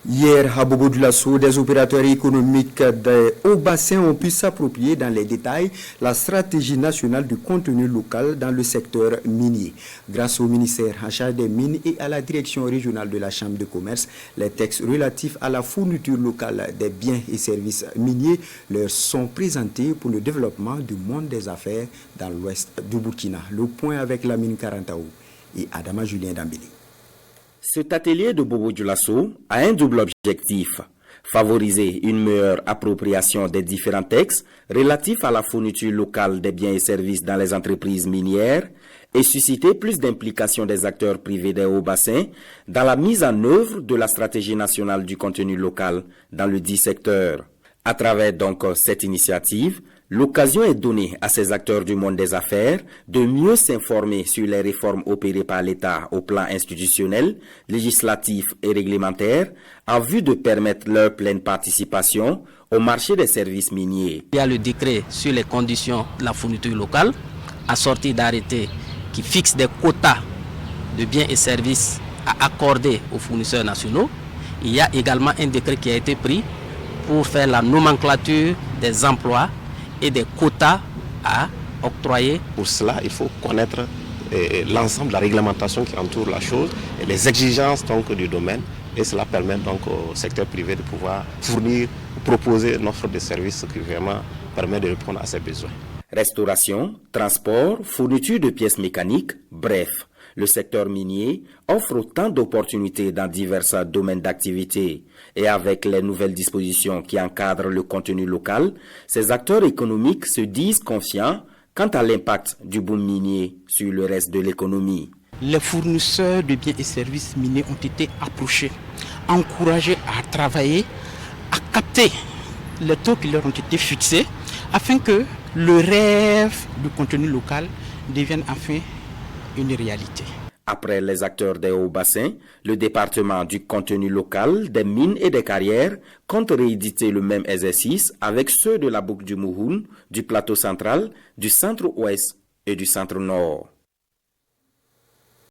Hier, à Bobo-Dioulasso, des opérateurs économiques des hauts bassins ont pu s'approprier dans les détails la stratégie nationale du contenu local dans le secteur minier. Grâce au ministère en charge des mines et à la direction régionale de la Chambre de commerce, les textes relatifs à la fourniture locale des biens et services miniers leur sont présentés pour le développement du monde des affaires dans l'ouest du Burkina. Le point avec Lamine Karantaou et Adama Julien Dambélé. Cet atelier de Bobo-Dioulasso a un double objectif: favoriser une meilleure appropriation des différents textes relatifs à la fourniture locale des biens et services dans les entreprises minières et susciter plus d'implication des acteurs privés des hauts bassins dans la mise en œuvre de la stratégie nationale du contenu local dans le dit secteur. À travers donc cette initiative, l'occasion est donnée à ces acteurs du monde des affaires de mieux s'informer sur les réformes opérées par l'État au plan institutionnel, législatif et réglementaire en vue de permettre leur pleine participation au marché des services miniers. Il y a le décret sur les conditions de la fourniture locale, assorti d'arrêtés qui fixe des quotas de biens et services à accorder aux fournisseurs nationaux. Il y a également un décret qui a été pris pour faire la nomenclature des emplois et des quotas à octroyer. Pour cela, il faut connaître l'ensemble de la réglementation qui entoure la chose et les exigences donc, du domaine. Et cela permet donc au secteur privé de pouvoir fournir, proposer une offre de services qui vraiment permet de répondre à ses besoins. Restauration, transport, fourniture de pièces mécaniques, bref. Le secteur minier offre autant d'opportunités dans divers domaines d'activité. Et avec les nouvelles dispositions qui encadrent le contenu local, ces acteurs économiques se disent confiants quant à l'impact du boom minier sur le reste de l'économie. Les fournisseurs de biens et services miniers ont été approchés, encouragés à travailler, à capter les taux qui leur ont été fixés, afin que le rêve du contenu local devienne enfin une réalité. Après les acteurs des hauts bassins, le département du contenu local, des mines et des carrières compte rééditer le même exercice avec ceux de la boucle du Mouhoun, du plateau central, du centre-ouest et du centre-nord.